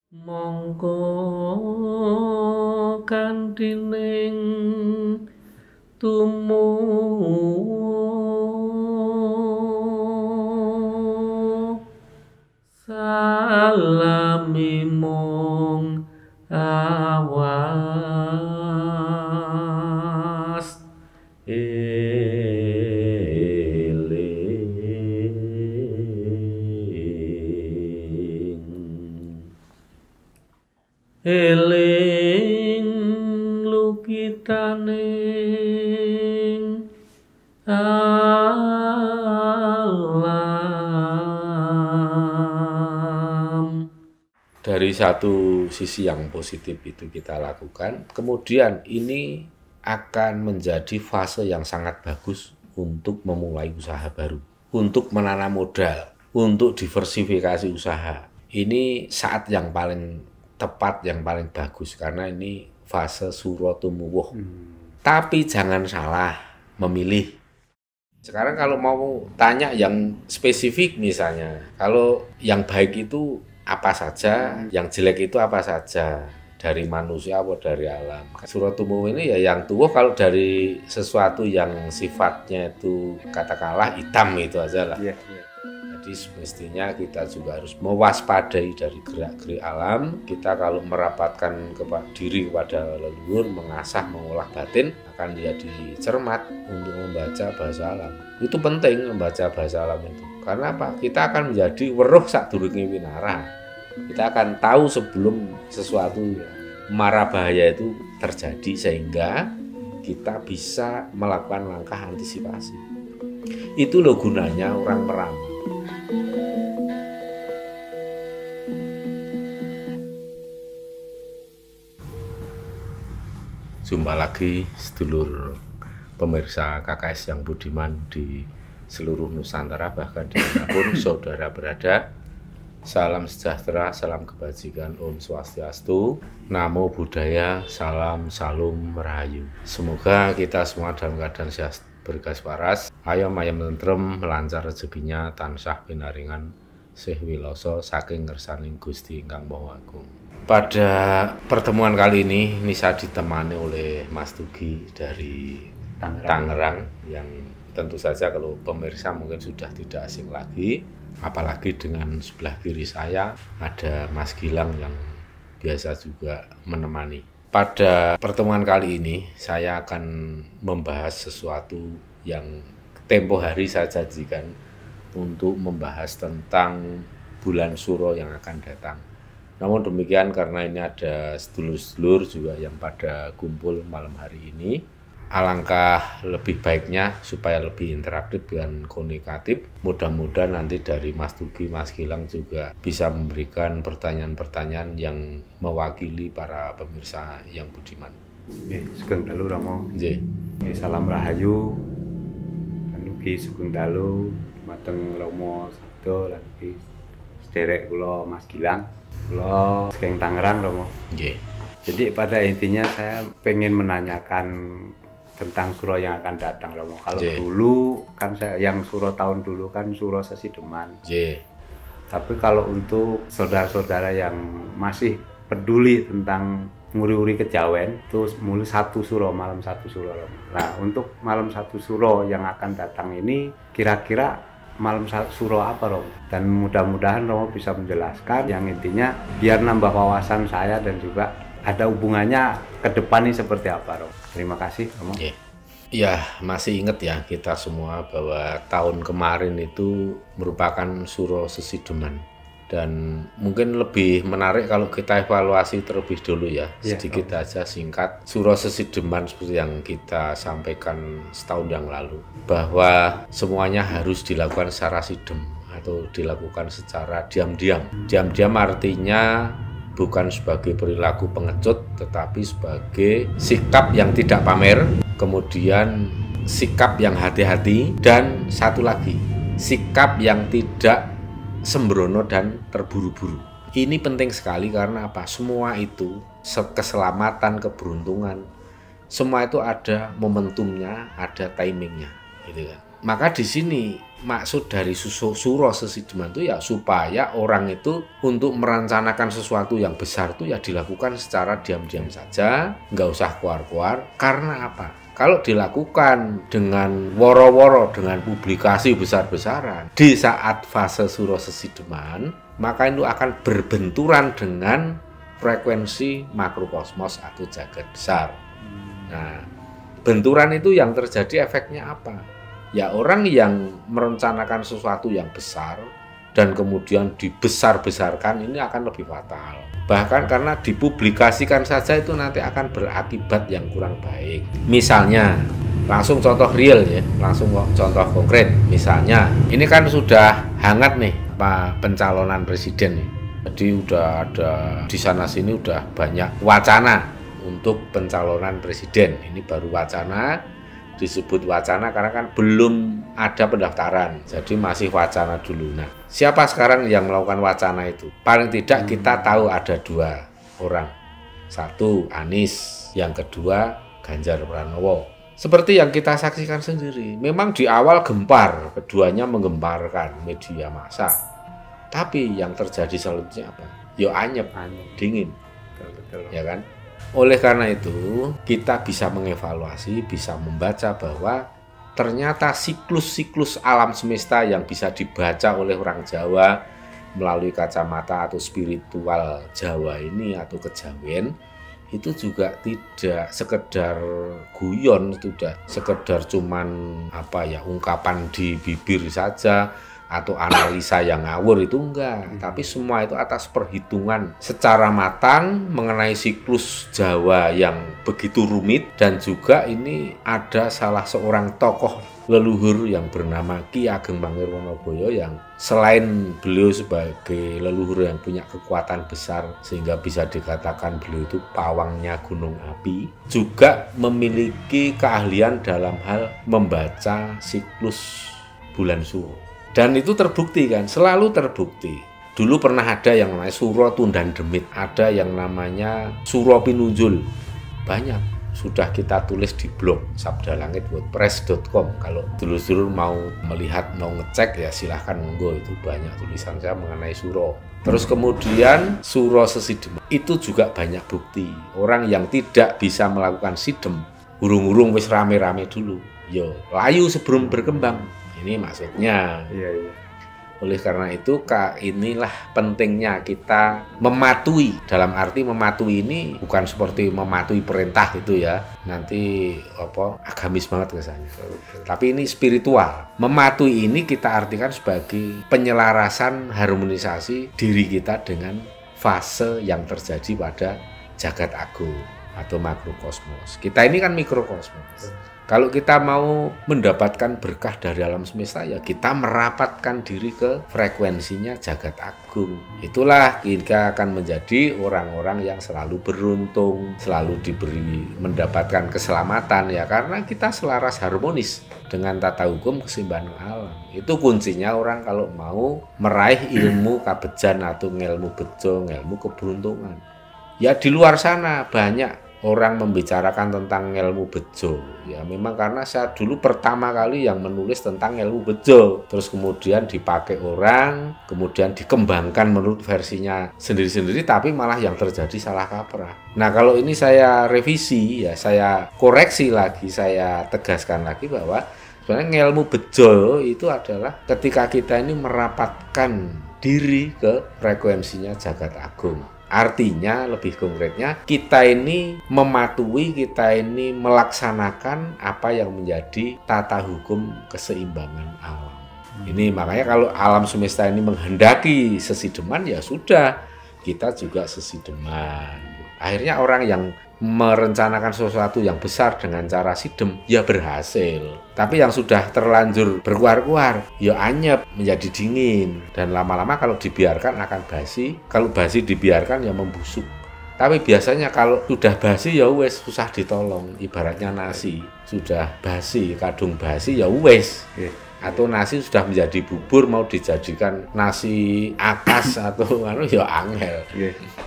Mongko kantining tumuwuh salami mung awas eling lukitaning alam. Dari satu sisi yang positif itu kita lakukan, kemudian ini akan menjadi fase yang sangat bagus untuk memulai usaha baru, untuk menanam modal, untuk diversifikasi usaha. Ini saat yang paling tepat, yang paling bagus, karena ini fase suro tumuwuh. Tapi jangan salah memilih. Sekarang kalau mau tanya yang spesifik misalnya, kalau yang baik itu apa saja, yang jelek itu apa saja, dari manusia atau dari alam. Suro tumuwuh ini ya yang tuwuh kalau dari sesuatu yang sifatnya itu katakanlah hitam itu aja lah. Jadi semestinya kita juga harus mewaspadai dari gerak-gerik alam. Kita kalau merapatkan diri kepada leluhur, mengasah, mengolah batin, akan jadi cermat untuk membaca bahasa alam. Itu penting membaca bahasa alam itu. Karena apa? Kita akan menjadi weruh sadurunge winarah. Kita akan tahu sebelum sesuatu mara bahaya itu terjadi, sehingga kita bisa melakukan langkah antisipasi. Itu loh gunanya orang meramal. Jumpa lagi sedulur pemirsa KKS yang budiman di seluruh Nusantara, bahkan dimanapun saudara berada. Salam sejahtera, salam kebajikan, Om Swastiastu, Namo Buddhaya, salam salum rahayu. Semoga kita semua dalam keadaan sehat bergas waras, ayam tentrem, lancar rezekinya, tansah pinaringan sih wiloso saking ngersaning Gusti Ingkang Maha Agung. Pada pertemuan kali ini saya ditemani oleh Mas Tugi dari Tangerang, yang tentu saja kalau pemirsa mungkin sudah tidak asing lagi, apalagi dengan sebelah kiri saya ada Mas Gilang yang biasa juga menemani. Pada pertemuan kali ini saya akan membahas sesuatu yang tempo hari saya janjikan untuk membahas tentang bulan Suro yang akan datang. Namun demikian, karena ini ada sedulur-sedulur juga yang pada kumpul malam hari ini, alangkah lebih baiknya supaya lebih interaktif dan komunikatif. Mudah-mudahan nanti dari Mas Tugi, Mas Gilang juga bisa memberikan pertanyaan-pertanyaan yang mewakili para pemirsa yang budiman. Sugeng dalu Romo. Nggih. Salam rahayu. Anugi sugeng dalu mateng Romo Sabdo lan sederek kula Mas Gilang. Kula saking Tangerang Romo. Nggih. Jadi pada intinya saya pengen menanyakan tentang suro yang akan datang Romo. Kalau dulu kan saya yang suro tahun dulu kan suro Sesideman. Tapi kalau untuk saudara-saudara yang masih peduli tentang nguri-uri kejawen, itu mulai satu suro, malam satu suro. Nah, untuk malam satu suro yang akan datang ini kira-kira malam suro apa Romo? Dan mudah-mudahan Romo bisa menjelaskan yang intinya biar nambah wawasan saya dan juga ada hubungannya ke depan ini seperti apa Romo. Terima kasih Romo. Ya, masih ingat ya kita semua bahwa tahun kemarin itu merupakan Suro Sesideman. Dan mungkin lebih menarik kalau kita evaluasi terlebih dulu ya, sedikit aja singkat. Suro Sesideman seperti yang kita sampaikan setahun yang lalu, bahwa semuanya harus dilakukan secara sidem atau dilakukan secara diam-diam. Diam-diam artinya bukan sebagai perilaku pengecut, tetapi sebagai sikap yang tidak pamer, kemudian sikap yang hati-hati, dan satu lagi, sikap yang tidak sembrono dan terburu-buru. Ini penting sekali karena apa? Semua itu, keselamatan, keberuntungan, semua itu ada momentumnya, ada timingnya, gitu kan. Maka di sini maksud dari suro sesideman itu ya supaya orang itu untuk merencanakan sesuatu yang besar itu ya dilakukan secara diam-diam saja, nggak usah keluar-keluar. Karena apa? Kalau dilakukan dengan woro-woro, dengan publikasi besar-besaran di saat fase suro sesideman, maka itu akan berbenturan dengan frekuensi makrokosmos atau jagat besar. Nah, benturan itu yang terjadi efeknya apa? Ya orang yang merencanakan sesuatu yang besar dan kemudian dibesar-besarkan ini akan lebih fatal. Bahkan karena dipublikasikan saja itu nanti akan berakibat yang kurang baik. Misalnya, langsung contoh real ya, langsung contoh konkret. Misalnya, ini kan sudah hangat nih pencalonan presiden nih. Jadi udah ada di sana sini udah banyak wacana untuk pencalonan presiden. Ini baru wacana. Disebut wacana karena kan belum ada pendaftaran, jadi masih wacana dulu. Nah, siapa sekarang yang melakukan wacana itu? Paling tidak kita tahu ada 2 orang. Satu Anies, yang kedua Ganjar Pranowo. Seperti yang kita saksikan sendiri, memang di awal gempar, keduanya menggemparkan media massa. Tapi yang terjadi selanjutnya apa? Ya anyep, dingin, betul. Ya kan? Oleh karena itu, kita bisa mengevaluasi, bisa membaca bahwa ternyata siklus-siklus alam semesta yang bisa dibaca oleh orang Jawa melalui kacamata atau spiritual Jawa ini atau kejawen, itu juga tidak sekedar guyon, tidak sekedar cuman ungkapan di bibir saja atau analisa yang ngawur, itu enggak, tapi semua itu atas perhitungan secara matang mengenai siklus Jawa yang begitu rumit. Dan juga ini ada salah seorang tokoh leluhur yang bernama Ki Ageng Mangirwonoboyo, yang selain beliau sebagai leluhur yang punya kekuatan besar sehingga bisa dikatakan beliau itu pawangnya gunung api, juga memiliki keahlian dalam hal membaca siklus bulan suro. Dan itu terbukti kan, selalu terbukti. Dulu pernah ada yang namanya Suro Tundan Demit, ada yang namanya Suro Pinunjul. Banyak, sudah kita tulis di blog sabdalangit.wordpress.com. Kalau dulur-dulur mau melihat, mau ngecek ya silahkan monggo, itu banyak tulisan saya mengenai Suro. Terus kemudian Suro Sesideman, itu juga banyak bukti. Orang yang tidak bisa melakukan sidem, urung-urung wis rame-rame dulu, yo layu sebelum berkembang. Ini maksudnya. Iya. Oleh karena itu, inilah pentingnya kita mematuhi. Dalam arti mematuhi ini bukan seperti mematuhi perintah itu ya. Nanti agamis banget kesannya. Tapi ini spiritual. Mematuhi ini kita artikan sebagai penyelarasan, harmonisasi diri kita dengan fase yang terjadi pada jagat agung atau makrokosmos. Kita ini kan mikrokosmos. Kalau kita mau mendapatkan berkah dari alam semesta, ya kita merapatkan diri ke frekuensinya jagat agung. Itulah kita akan menjadi orang-orang yang selalu beruntung, selalu mendapatkan keselamatan ya, karena kita selaras harmonis dengan tata hukum keseimbangan alam. Itu kuncinya orang kalau mau meraih ilmu kabejan atau ilmu bejo, ilmu keberuntungan. Ya di luar sana banyak orang membicarakan tentang ilmu bejo. Ya memang karena saya dulu pertama kali yang menulis tentang ilmu bejo, terus kemudian dipakai orang, kemudian dikembangkan menurut versinya sendiri-sendiri, tapi malah yang terjadi salah kaprah. Nah kalau ini saya revisi, ya saya koreksi lagi, saya tegaskan lagi bahwa sebenarnya ilmu bejo itu adalah ketika kita ini merapatkan diri ke frekuensinya jagat agung. Artinya lebih konkretnya kita ini mematuhi, kita ini melaksanakan apa yang menjadi tata hukum keseimbangan alam. Ini makanya kalau alam semesta ini menghendaki sesideman, ya sudah, kita juga sesideman. Akhirnya orang yang merencanakan sesuatu yang besar dengan cara sidem, ya berhasil. Tapi yang sudah terlanjur berkuar-kuar, ya anyep, menjadi dingin. Dan lama-lama kalau dibiarkan akan basi. Kalau basi dibiarkan ya membusuk. Tapi biasanya kalau sudah basi ya wes, susah ditolong. Ibaratnya nasi, sudah basi, kadung basi ya wes. atau nasi sudah menjadi bubur mau dijadikan nasi akas atau ya angel.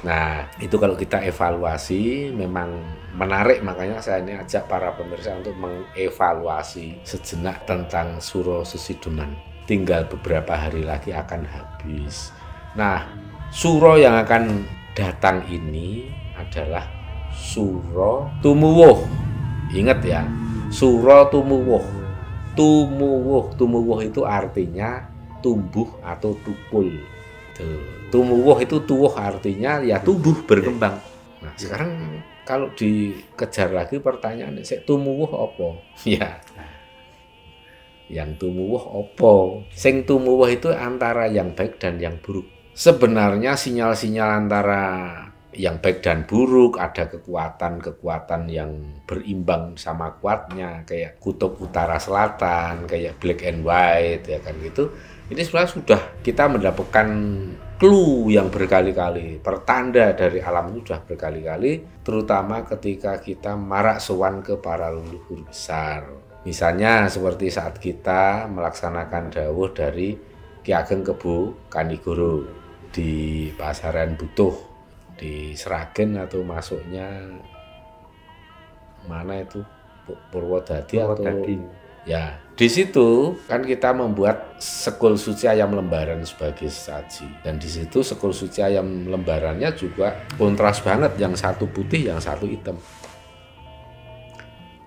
Nah, itu kalau kita evaluasi memang menarik, makanya saya ini ajak para pemirsa untuk mengevaluasi sejenak tentang Suro Sesideman. Tinggal beberapa hari lagi akan habis. Nah, suro yang akan datang ini adalah Suro Tumuwuh. Ingat ya, Suro Tumuwuh. Tumuwuh itu artinya tumbuh atau tukul. Tumuwuh itu tuwuh artinya ya tumbuh berkembang. Nah, sekarang kalau dikejar lagi pertanyaannya, tumuwuh apa? Ya. Yang tumuwuh apa? Sing tumuwuh itu antara yang baik dan yang buruk. Sebenarnya sinyal-sinyal antara yang baik dan buruk, ada kekuatan-kekuatan yang berimbang sama kuatnya, kayak kutub utara selatan, kayak black and white, ya kan gitu. Ini sebenarnya sudah kita mendapatkan clue yang berkali-kali, pertanda dari alam itu sudah berkali-kali, terutama ketika kita marak sowan ke para leluhur besar. Misalnya seperti saat kita melaksanakan dawuh dari Ki Ageng Kebo Kanigoro di Pasaran Butuh, di Sragen atau masuknya mana itu Purwodadi atau ya di situ kan kita membuat sekul suci ayam lembaran sebagai sesaji, dan di situ sekul suci ayam lembarannya juga kontras banget, yang satu putih yang satu hitam,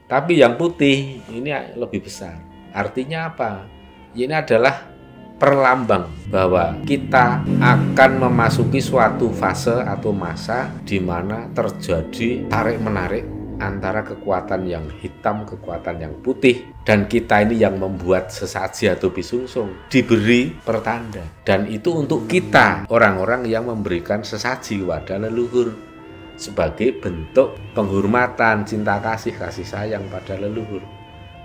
tapi yang putih ini lebih besar. Artinya apa? Ini adalah perlambang bahwa kita akan memasuki suatu fase atau masa di mana terjadi tarik-menarik antara kekuatan yang hitam, kekuatan yang putih, dan kita ini yang membuat sesaji atau bisungsung diberi pertanda. Dan itu untuk kita, orang-orang yang memberikan sesaji kepada leluhur sebagai bentuk penghormatan, cinta kasih, kasih sayang pada leluhur,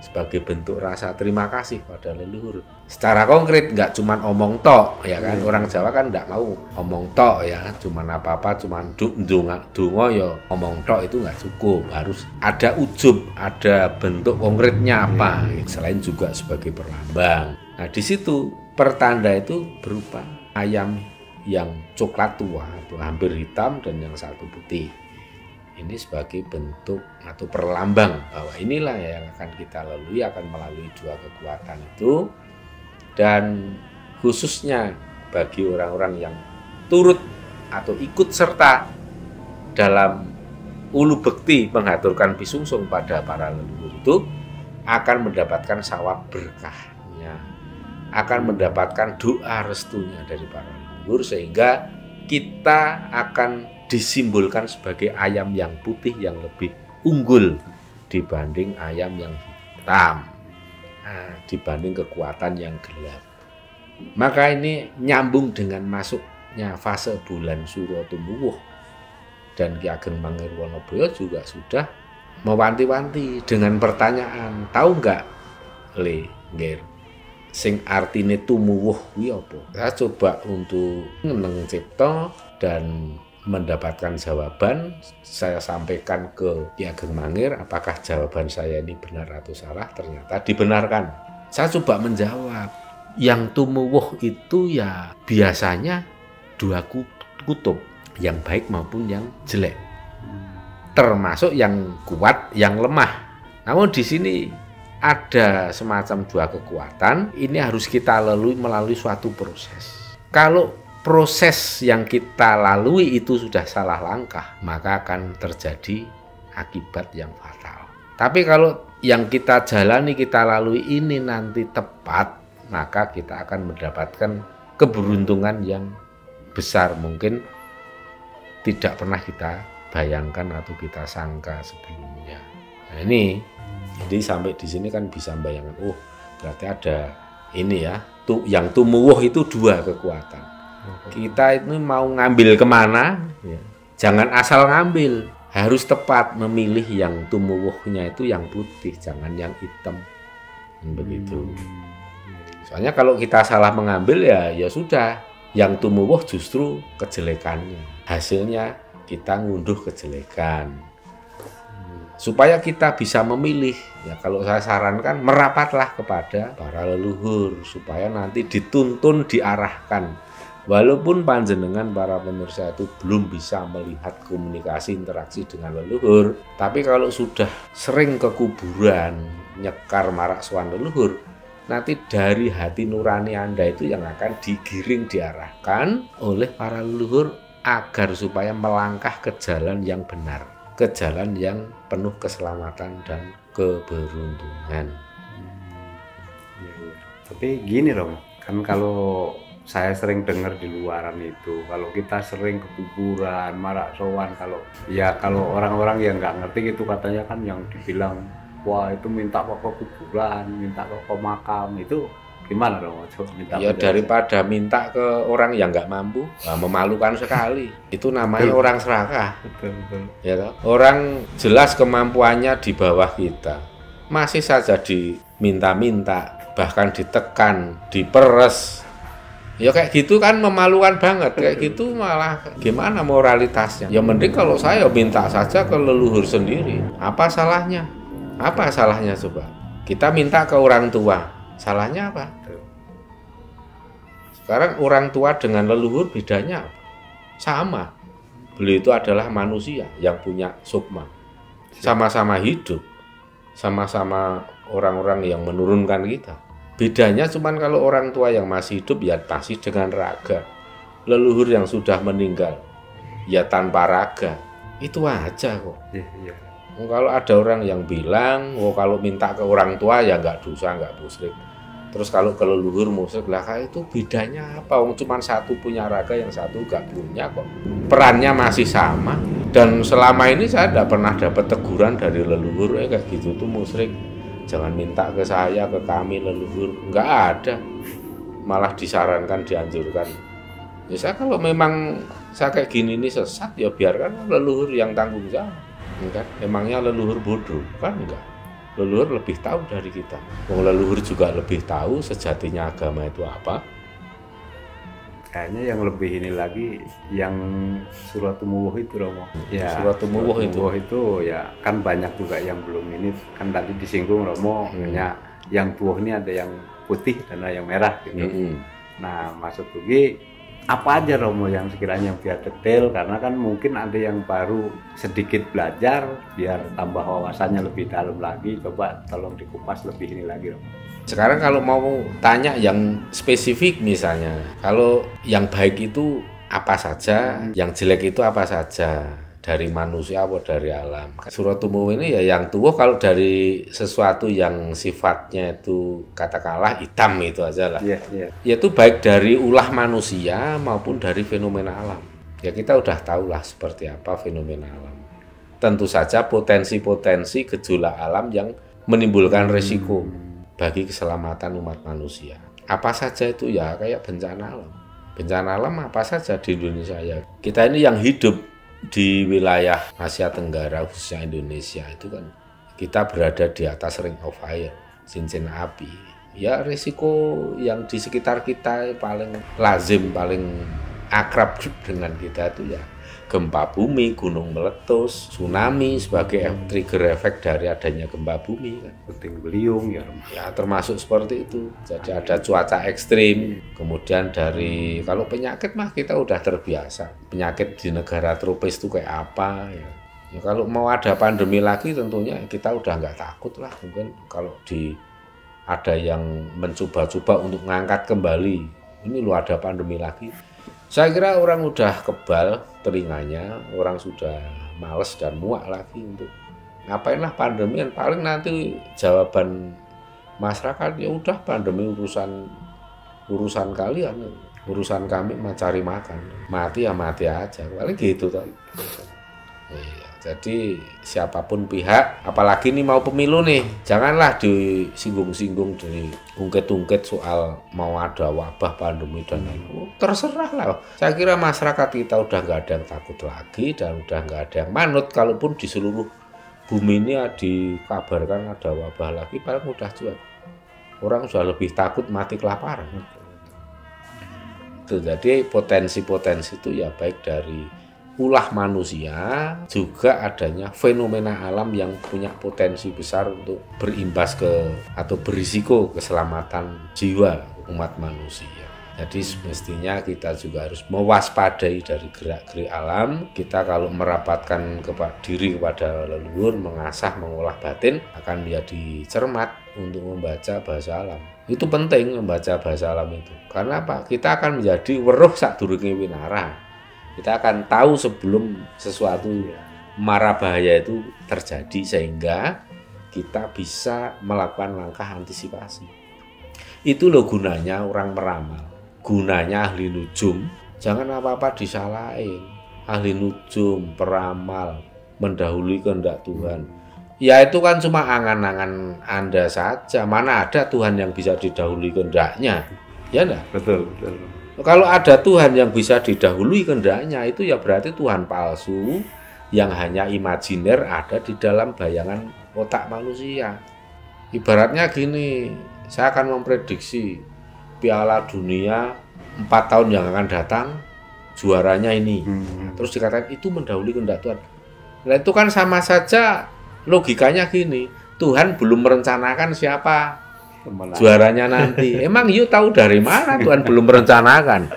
sebagai bentuk rasa terima kasih pada leluhur. Secara konkret, nggak cuma omong tok, ya kan? Orang Jawa kan nggak mau omong tok, ya, cuma apa-apa, cuma dungo ya omong tok itu nggak cukup, harus ada ujub, ada bentuk konkretnya apa, selain juga sebagai perlambang. Nah, di situ pertanda itu berupa ayam yang coklat tua atau hampir hitam dan yang satu putih. Ini sebagai bentuk atau perlambang bahwa inilah yang akan kita lalui, akan melalui dua kekuatan itu. Dan khususnya bagi orang-orang yang turut atau ikut serta dalam ulu bekti mengaturkan pisungsung pada para leluhur itu akan mendapatkan sawab berkahnya, akan mendapatkan doa restunya dari para leluhur, sehingga kita akan disimbolkan sebagai ayam yang putih yang lebih unggul dibanding ayam yang hitam, dibanding kekuatan yang gelap. Maka ini nyambung dengan masuknya fase bulan Suro Tumuwuh, dan Ki Ageng Mangirwonoboyo juga sudah mewanti-wanti dengan pertanyaan, tahu nggak Le Ngir sing artine tumuwuh kuwi apa? Saya coba untuk ngeneng cipta dan mendapatkan jawaban. Saya sampaikan ke Ki Ageng Mangir, apakah jawaban saya ini benar atau salah. Ternyata dibenarkan. Saya coba menjawab, yang tumuwuh itu ya biasanya dua kutub, yang baik maupun yang jelek, termasuk yang kuat, yang lemah. Namun di sini ada semacam dua kekuatan, ini harus kita lalui melalui suatu proses. Kalau proses yang kita lalui itu sudah salah langkah, maka akan terjadi akibat yang fatal. Tapi kalau yang kita jalani, kita lalui ini nanti tepat, maka kita akan mendapatkan keberuntungan yang besar, mungkin tidak pernah kita bayangkan atau kita sangka sebelumnya. Nah, ini jadi sampai di sini kan bisa bayangkan, oh berarti ada ini ya, yang tumuwuh itu dua kekuatan. Kita itu mau ngambil kemana, ya, jangan asal ngambil, harus tepat memilih yang tumuwuhnya itu yang putih, jangan yang hitam, begitu. Soalnya kalau kita salah mengambil ya sudah, yang tumuwuh justru kejelekannya, hasilnya kita ngunduh kejelekan. supaya kita bisa memilih. Ya kalau saya sarankan merapatlah kepada para leluhur supaya nanti dituntun, diarahkan. Walaupun panjenengan para pemirsa itu belum bisa melihat komunikasi interaksi dengan leluhur, tapi kalau sudah sering ke kuburan, nyekar marak sowan leluhur, nanti dari hati nurani Anda itu yang akan digiring, diarahkan oleh para leluhur agar supaya melangkah ke jalan yang benar, ke jalan yang penuh keselamatan dan keberuntungan. Tapi gini Romo, kan kalau saya sering dengar di luaran itu, kalau kita sering ke kuburan, marak sowan, kalau orang-orang yang nggak ngerti itu katanya kan yang dibilang, wah itu minta ke kuburan, minta ke makam, itu gimana Romo? Ya daripada minta ke orang yang nggak mampu, memalukan sekali. Itu namanya orang serakah. Betul. Ya toh? Orang jelas kemampuannya di bawah kita, masih saja diminta-minta, bahkan ditekan, diperes. Ya kayak gitu kan memalukan banget. Kayak gitu malah gimana moralitasnya? Ya mending kalau saya minta saja ke leluhur sendiri. Apa salahnya? Apa salahnya coba? Kita minta ke orang tua. Salahnya apa? Sekarang orang tua dengan leluhur bedanya apa? Sama. Beliau itu adalah manusia yang punya sukma. Sama-sama hidup. Sama-sama orang-orang yang menurunkan kita. Bedanya cuman kalau orang tua yang masih hidup ya masih dengan raga. Leluhur yang sudah meninggal ya tanpa raga. Itu aja kok. Iya. Kalau ada orang yang bilang, kalau minta ke orang tua ya nggak dosa, nggak musyrik. Terus kalau ke leluhur musyrik, lah itu bedanya apa? Cuma satu punya raga, yang satu nggak punya kok. Perannya masih sama. Dan selama ini saya tidak pernah dapat teguran dari leluhur, kayak gitu tuh musyrik. Jangan minta ke saya, ke kami leluhur. Nggak ada. Malah disarankan, dianjurkan. Ya saya kalau memang saya kayak gini ini sesat, ya biarkan leluhur yang tanggung jawab. Kan? Emangnya leluhur bodoh? Kan enggak. Leluhur lebih tahu dari kita. Leluhur juga lebih tahu sejatinya agama itu apa. Kayaknya yang lebih ini lagi yang Suratul Muwuh itu Romo. Ya, Suratul Muwuh itu ya kan banyak juga yang belum ini, kan tadi disinggung Romo, hanya yang tuwuh ini ada yang putih dan ada yang merah gitu. Nah, maksud Tugi apa aja Romo yang sekiranya biar detail, karena kan mungkin ada yang baru sedikit belajar, biar tambah wawasannya lebih dalam lagi. Coba tolong dikupas lebih ini lagi Romo. Sekarang kalau mau tanya yang spesifik misalnya, kalau yang baik itu apa saja, yang jelek itu apa saja, dari manusia atau dari alam. Suratul Muwuh ini ya yang tuwuh kalau dari sesuatu yang sifatnya itu katakanlah hitam itu aja lah. Yaitu baik dari ulah manusia maupun dari fenomena alam. Ya kita udah tahu lah seperti apa fenomena alam. Tentu saja potensi-potensi gejolak alam yang menimbulkan resiko bagi keselamatan umat manusia. Apa saja itu ya kayak bencana alam. Bencana alam apa saja di Indonesia ya. Kita ini yang hidup di wilayah Asia Tenggara khususnya Indonesia itu kan kita berada di atas ring of fire, cincin api. Ya risiko yang di sekitar kita paling lazim, paling akrab dengan kita itu ya gempa bumi, gunung meletus, tsunami sebagai trigger efek dari adanya gempa bumi kan. Puting beliung ya. Ya termasuk seperti itu. Jadi ada cuaca ekstrim. Kemudian dari kalau penyakit mah kita udah terbiasa. Penyakit di negara tropis itu kayak apa ya. Ya kalau mau ada pandemi lagi tentunya kita udah nggak takut lah. Mungkin kalau ada yang mencoba-coba untuk ngangkat kembali. Ini lu ada pandemi lagi. Saya kira orang udah kebal telinganya, orang sudah males dan muak lagi untuk ngapainlah pandemi, yang paling nanti jawaban masyarakat ya udah pandemi urusan kalian, urusan kami mencari makan, mati ya mati aja, paling gitu kan. Jadi siapapun pihak, apalagi ini mau pemilu nih, janganlah disinggung-singgung, diungkit-ungkit soal mau ada wabah, pandemi dan lain-lain. Terserah lah. Saya kira masyarakat kita udah nggak ada yang takut lagi dan udah nggak ada yang manut. Kalaupun di seluruh bumi ini dikabarkan ada wabah lagi, paling mudah juga. Orang sudah lebih takut mati kelaparan. Jadi potensi-potensi itu ya baik dari ulah manusia, juga adanya fenomena alam yang punya potensi besar untuk berimbas ke atau berisiko keselamatan jiwa umat manusia. Jadi semestinya kita juga harus mewaspadai dari gerak-gerik alam. Kita kalau merapatkan diri kepada leluhur, mengasah, mengolah batin, akan menjadi cermat untuk membaca bahasa alam. Itu penting membaca bahasa alam itu. Karena apa? Kita akan menjadi weruh sadurunge winara. Kita akan tahu sebelum sesuatu mara bahaya itu terjadi, sehingga kita bisa melakukan langkah antisipasi. Itu loh gunanya orang meramal, gunanya ahli nujum. Jangan apa-apa disalahin. Ahli nujum, peramal, mendahului kehendak Tuhan. Ya itu kan cuma angan-angan Anda saja. Mana ada Tuhan yang bisa didahului kehendaknya? Ya enggak? Betul. Kalau ada Tuhan yang bisa didahului kehendaknya, itu ya berarti Tuhan palsu yang hanya imajiner ada di dalam bayangan otak manusia. Ibaratnya gini, saya akan memprediksi Piala Dunia 4 tahun yang akan datang, juaranya ini. Terus dikatakan itu mendahului kehendak Tuhan. Nah itu kan sama saja logikanya gini, Tuhan belum merencanakan siapa juaranya nanti. Emang you tahu dari mana Tuhan belum merencanakan?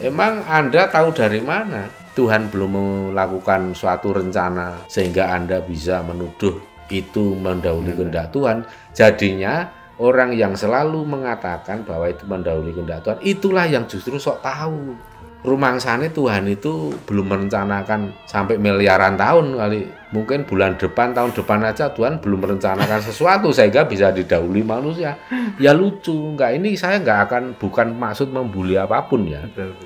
Emang Anda tahu dari mana Tuhan belum melakukan suatu rencana sehingga Anda bisa menuduh itu mendahului kehendak Tuhan? Jadinya orang yang selalu mengatakan bahwa itu mendahului kehendak Tuhan, itulah yang justru sok tahu. Rumangsane Tuhan itu belum merencanakan sampai miliaran tahun kali. Mungkin bulan depan, tahun depan aja Tuhan belum merencanakan sesuatu sehingga bisa didahului manusia. Ya lucu, ini saya bukan maksud membuli apapun ya. Betul.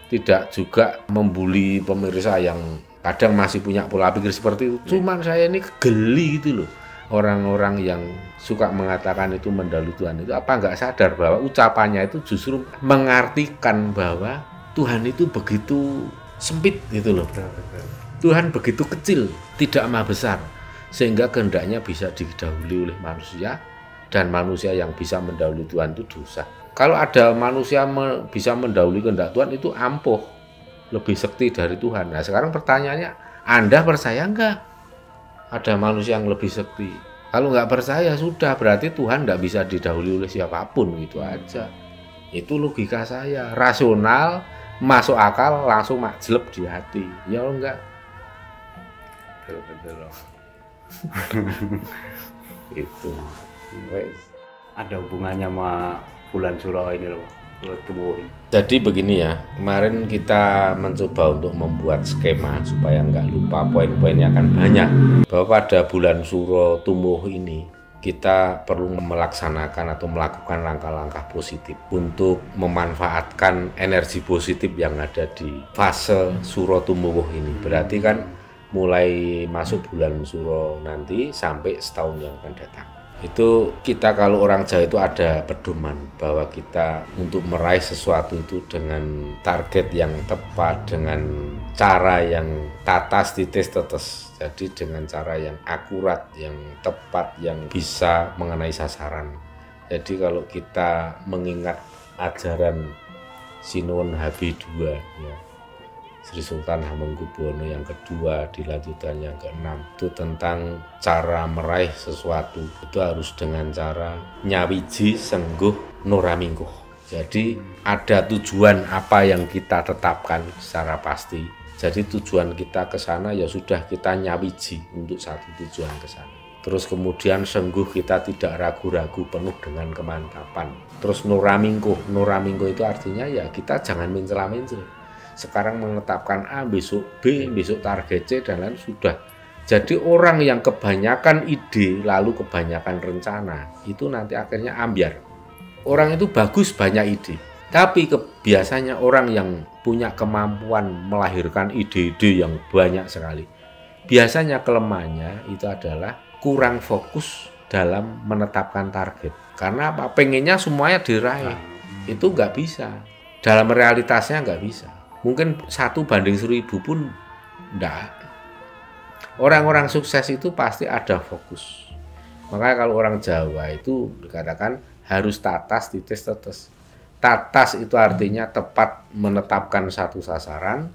Tidak juga membuli pemirsa yang kadang masih punya pola pikir seperti itu. Cuman saya ini geli gitu loh. Orang-orang yang suka mengatakan itu mendahului Tuhan itu apa nggak sadar bahwa ucapannya itu justru mengartikan bahwa Tuhan itu begitu sempit gitu loh. Tuhan begitu kecil, tidak maha besar, sehingga kehendaknya bisa didahului oleh manusia, dan manusia yang bisa mendahului Tuhan itu dosa. Kalau ada manusia bisa mendahului kehendak Tuhan itu ampuh, lebih sekti dari Tuhan. Nah sekarang pertanyaannya, Anda percaya enggak ada manusia yang lebih sekti? Kalau nggak percaya sudah, berarti Tuhan nggak bisa didahului oleh siapapun, gitu aja. Itu logika saya, rasional, masuk akal, langsung majleb di hati. Ya enggak? Betul. Itu. Ada hubungannya sama bulan Suro ini loh. Jadi begini ya, kemarin kita mencoba untuk membuat skema supaya nggak lupa poin-poinnya akan banyak. Bahwa pada bulan Suro Tumuh ini kita perlu melaksanakan atau melakukan langkah-langkah positif untuk memanfaatkan energi positif yang ada di fase Suro Tumuh ini. Berarti kan mulai masuk bulan Suro nanti sampai setahun yang akan datang. Itu kita kalau orang Jawa itu ada pedoman bahwa kita untuk meraih sesuatu itu dengan target yang tepat, dengan cara yang tatas titis tetes. Jadi dengan cara yang akurat, yang tepat, yang bisa mengenai sasaran. Jadi kalau kita mengingat ajaran Sinuwun HB2 ya, Sri Sultan Hamengkubuwono yang kedua, dilanjutkan yang keenam, itu tentang cara meraih sesuatu itu harus dengan cara nyawiji sengguh nuramingkuh. Jadi ada tujuan apa yang kita tetapkan secara pasti. Jadi tujuan kita ke sana ya sudah kita nyawiji untuk satu tujuan ke sana. Terus kemudian sengguh kita tidak ragu-ragu, penuh dengan kemantapan. Terus nuramingkuh itu artinya ya kita jangan mencela-mencela. Sekarang menetapkan A, besok B, besok target C, dan lain sudah. Jadi orang yang kebanyakan ide, lalu kebanyakan rencana, itu nanti akhirnya ambyar. Orang itu bagus banyak ide, tapi biasanya orang yang punya kemampuan melahirkan ide-ide yang banyak sekali, biasanya kelemahannya itu adalah kurang fokus dalam menetapkan target. Karena apa? Pengennya semuanya diraih, itu nggak bisa. Dalam realitasnya nggak bisa. Mungkin 1:1000 pun enggak. Orang-orang sukses itu pasti ada fokus. Makanya kalau orang Jawa itu dikatakan harus tatas titis tetes. Tatas itu artinya tepat menetapkan satu sasaran.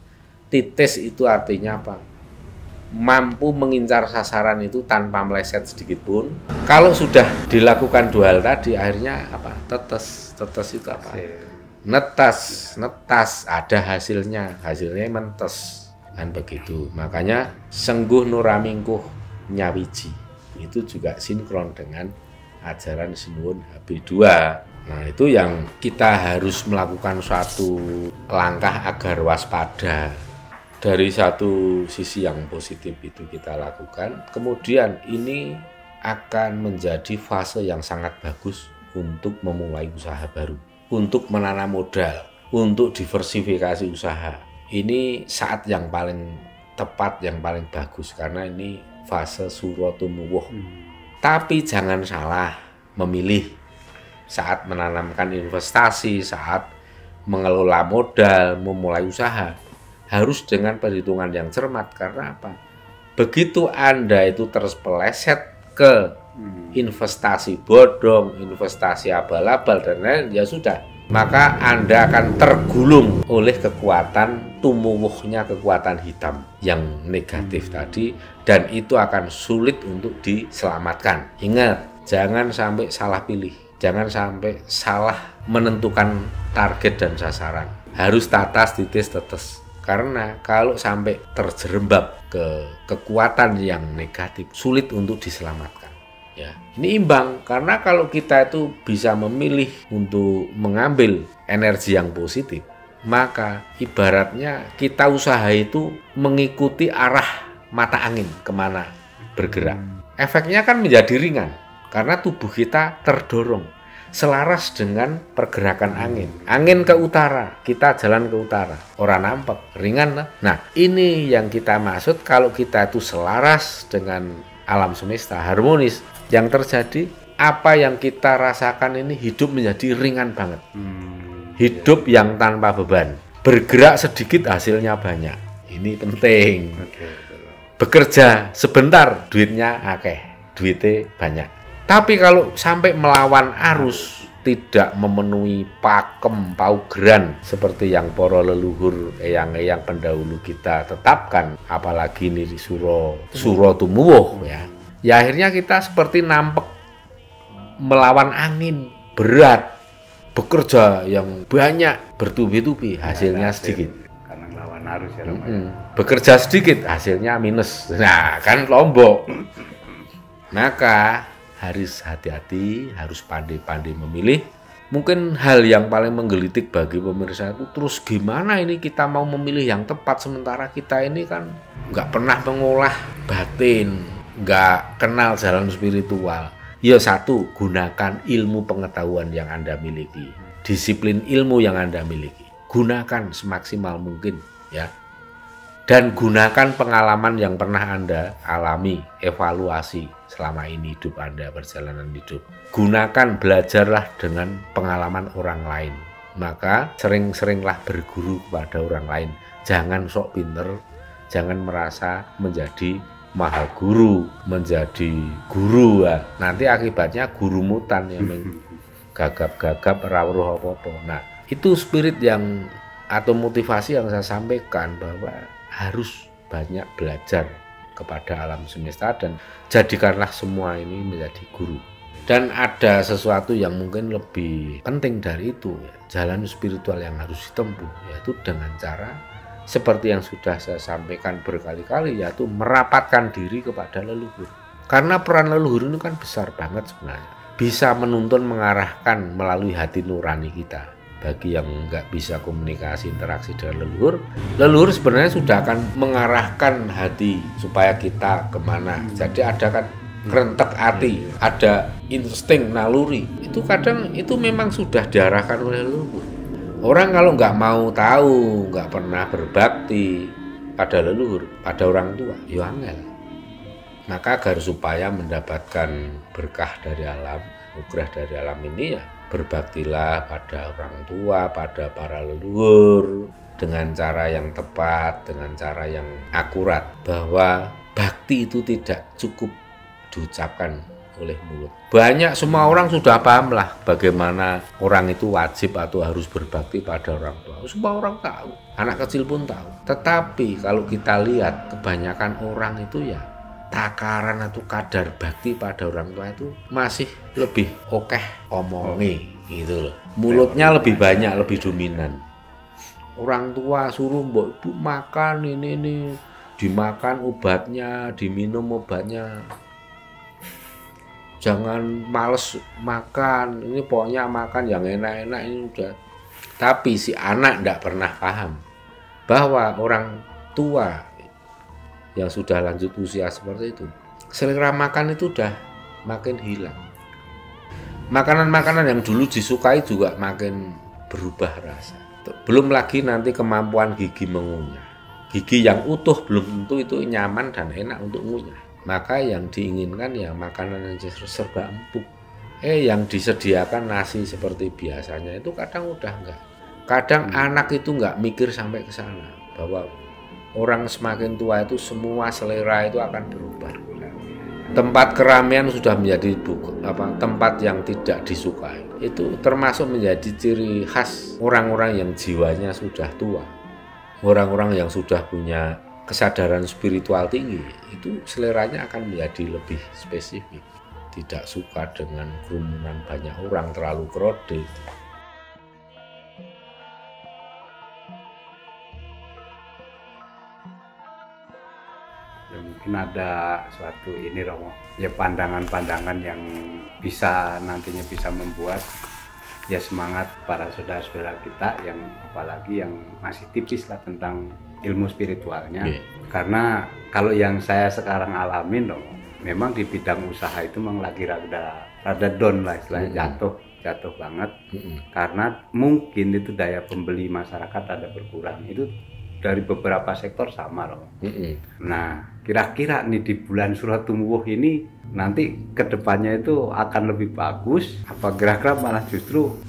Titis itu artinya apa? Mampu mengincar sasaran itu tanpa meleset sedikit pun. Kalau sudah dilakukan 2 hal tadi, akhirnya apa? Tetes. Tetes itu apa? Netas. Netas, ada hasilnya mentes. Kan begitu. Makanya sengguh nuramingkuh nyawiji. Itu juga sinkron dengan ajaran Sinuwun HB2. Nah, itu yang kita harus melakukan suatu langkah agar waspada. Dari satu sisi yang positif itu kita lakukan, kemudian ini akan menjadi fase yang sangat bagus untuk memulai usaha baru, untuk menanam modal, untuk diversifikasi usaha. Ini saat yang paling tepat, yang paling bagus, karena ini fase suro tumuwuh. Tapi jangan salah memilih saat menanamkan investasi, saat mengelola modal, memulai usaha. Harus dengan perhitungan yang cermat, karena apa? Begitu Anda itu terpeleset ke investasi bodong, investasi abal-abal dan lain, ya sudah, maka Anda akan tergulung oleh kekuatan tumuwuhnya kekuatan hitam yang negatif tadi, dan itu akan sulit untuk diselamatkan. Ingat, jangan sampai salah pilih, jangan sampai salah menentukan target dan sasaran. Harus tatas, titis, tetes. Karena kalau sampai terjerembab ke kekuatan yang negatif, sulit untuk diselamatkan. Ya, ini imbang, karena kalau kita itu bisa memilih untuk mengambil energi yang positif, maka ibaratnya kita usaha itu mengikuti arah mata angin kemana bergerak. Efeknya kan menjadi ringan, karena tubuh kita terdorong selaras dengan pergerakan angin. Angin ke utara, kita jalan ke utara. Orang nampak, ringan lah. Nah, ini yang kita maksud kalau kita itu selaras dengan alam semesta, harmonis. Yang terjadi, apa yang kita rasakan ini hidup menjadi ringan banget. Hidup yang tanpa beban. Bergerak sedikit, hasilnya banyak. Ini penting. Bekerja sebentar, duitnya akeh. Duitnya banyak. Tapi kalau sampai melawan arus, tidak memenuhi pakem paugeran seperti yang para leluhur eyang-eyang pendahulu kita tetapkan, apalagi ini di suro tumuwuh ya. Ya akhirnya kita seperti nampek melawan angin, berat, bekerja yang banyak, bertubi-tubi, hasilnya sedikit. Karena melawan arus ya. Bekerja sedikit, hasilnya minus. Nah, kan lombok. Maka harus hati-hati, harus pandai-pandai memilih. Mungkin hal yang paling menggelitik bagi pemirsa itu, terus gimana ini kita mau memilih yang tepat, sementara kita ini kan nggak pernah mengolah batin, nggak kenal jalan spiritual. Ya satu, gunakan ilmu pengetahuan yang Anda miliki, disiplin ilmu yang Anda miliki, gunakan semaksimal mungkin ya. Dan gunakan pengalaman yang pernah Anda alami, evaluasi selama ini hidup Anda, perjalanan hidup. Gunakan, belajarlah dengan pengalaman orang lain. Maka sering-seringlah berguru kepada orang lain. Jangan sok pinter, jangan merasa menjadi mahal guru, menjadi guru. Ya. Nanti akibatnya guru mutan yang gagap-gagap rawuh apa-apa. Nah, itu spirit yang atau motivasi yang saya sampaikan, bahwa harus banyak belajar kepada alam semesta dan jadikanlah semua ini menjadi guru. Dan ada sesuatu yang mungkin lebih penting dari itu, ya, jalan spiritual yang harus ditempuh, yaitu dengan cara seperti yang sudah saya sampaikan berkali-kali, yaitu merapatkan diri kepada leluhur. Karena peran leluhur ini kan besar banget sebenarnya, bisa menuntun, mengarahkan melalui hati nurani kita. Bagi yang nggak bisa komunikasi interaksi dengan leluhur, leluhur sebenarnya sudah akan mengarahkan hati supaya kita kemana. Jadi ada kan kerentek hati, ada insting naluri. Itu kadang itu memang sudah diarahkan oleh leluhur. Orang kalau nggak mau tahu, nggak pernah berbakti pada leluhur, pada orang tua, ya angel. Maka agar supaya mendapatkan berkah dari alam, nugrah dari alam ini, ya berbaktilah pada orang tua, pada para leluhur dengan cara yang tepat, dengan cara yang akurat, bahwa bakti itu tidak cukup diucapkan oleh mulut. Banyak, semua orang sudah paham lah bagaimana orang itu wajib atau harus berbakti pada orang tua. semua orang tahu, anak kecil pun tahu. Tetapi kalau kita lihat kebanyakan orang itu ya takaran atau kadar bakti pada orang tua itu masih lebih oke omongi gitu loh. Mulutnya lebih banyak, lebih dominan. Orang tua suruh mbok ibu makan ini dimakan obatnya, diminum obatnya. Jangan males makan, ini pokoknya makan yang enak-enak ini udah. Tapi si anak tidak pernah paham bahwa orang tua yang sudah lanjut usia seperti itu, selera makan itu udah makin hilang. Makanan-makanan yang dulu disukai juga makin berubah rasa. Belum lagi nanti kemampuan gigi mengunyah. Gigi yang utuh belum tentu itu nyaman dan enak untuk mengunyah. Maka yang diinginkan ya makanan yang serba empuk. Yang disediakan nasi seperti biasanya itu kadang udah enggak. Kadang anak itu enggak mikir sampai ke sana bahwa orang semakin tua itu semua selera itu akan berubah. Tempat keramaian sudah menjadi tempat yang tidak disukai. Itu termasuk menjadi ciri khas orang-orang yang jiwanya sudah tua. Orang-orang yang sudah punya kesadaran spiritual tinggi, itu seleranya akan menjadi lebih spesifik. Tidak suka dengan kerumunan banyak orang, terlalu crowded. Ya, mungkin ada suatu ini Romo, ya pandangan-pandangan yang nantinya bisa membuat ya semangat para saudara-saudara kita yang apalagi yang masih tipis lah tentang ilmu spiritualnya. Karena kalau yang saya sekarang alamin Romo, memang di bidang usaha itu memang lagi rada down lah istilahnya, jatuh banget. Karena mungkin itu daya pembeli masyarakat ada berkurang. Itu dari beberapa sektor sama loh. Nah, kira-kira nih di bulan Suratumuwuh ini nanti kedepannya itu akan lebih bagus apa kira-kira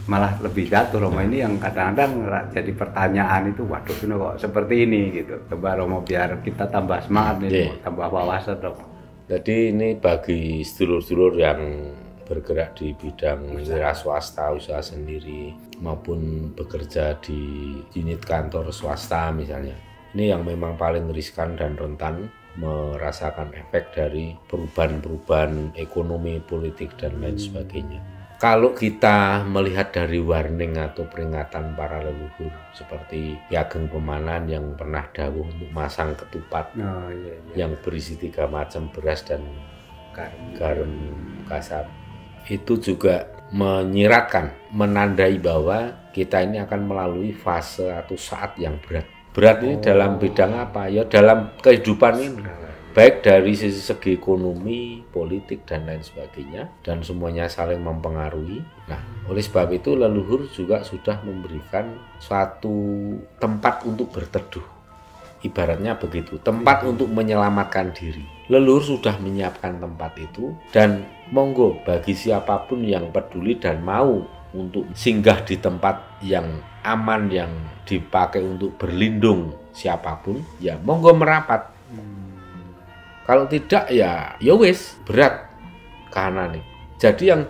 malah lebih jatuh Romo? Ini yang kadang-kadang jadi pertanyaan itu, waduh ini kok seperti ini gitu. Coba Romo biar kita tambah semangat nih, tambah wawasan Romo. Jadi ini bagi sedulur-sedulur yang bergerak di bidang wira swasta, usaha sendiri maupun bekerja di unit kantor swasta misalnya. Ini yang memang paling riskan dan rentan merasakan efek dari perubahan-perubahan ekonomi, politik dan lain sebagainya. Kalau kita melihat dari warning atau peringatan para leluhur seperti Ki Ageng Pemanan yang pernah dawuh untuk masang ketupat yang berisi 3 macam beras dan garam kasar, itu juga menyiratkan, menandai bahwa kita ini akan melalui fase atau saat yang berat. Berat ini dalam bidang apa? Ya dalam kehidupan ini. Baik dari segi ekonomi, politik, dan lain sebagainya. Dan semuanya saling mempengaruhi. Nah, oleh sebab itu leluhur juga sudah memberikan suatu tempat untuk berteduh. Ibaratnya begitu, tempat untuk menyelamatkan diri. Leluhur sudah menyiapkan tempat itu, dan monggo bagi siapapun yang peduli dan mau untuk singgah di tempat yang aman, yang dipakai untuk berlindung siapapun, ya monggo merapat. Kalau tidak ya wis berat karena nih. Jadi yang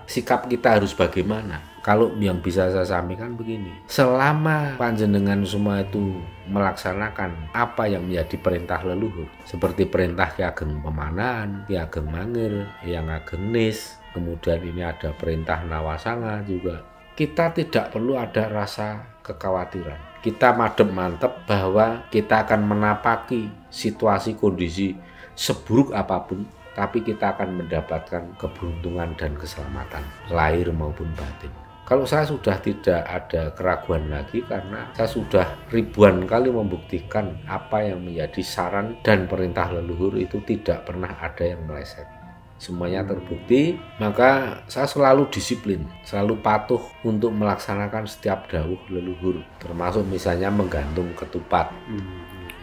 sikap kita harus bagaimana? Kalau yang bisa saya sampaikan begini, selama panjenengan semua itu melaksanakan apa yang menjadi perintah leluhur, seperti perintah Ki Ageng Pemanan, Ki Ageng Mangir, Hyang Ageng Nis, kemudian ini ada perintah Nawasanga juga, kita tidak perlu ada rasa kekhawatiran. Kita mantep bahwa kita akan menapaki situasi kondisi seburuk apapun, tapi kita akan mendapatkan keberuntungan dan keselamatan lahir maupun batin. Kalau saya sudah tidak ada keraguan lagi karena saya sudah ribuan kali membuktikan apa yang menjadi saran dan perintah leluhur itu tidak pernah ada yang meleset. Semuanya terbukti, maka saya selalu disiplin, selalu patuh untuk melaksanakan setiap dawuh leluhur, termasuk misalnya menggantung ketupat.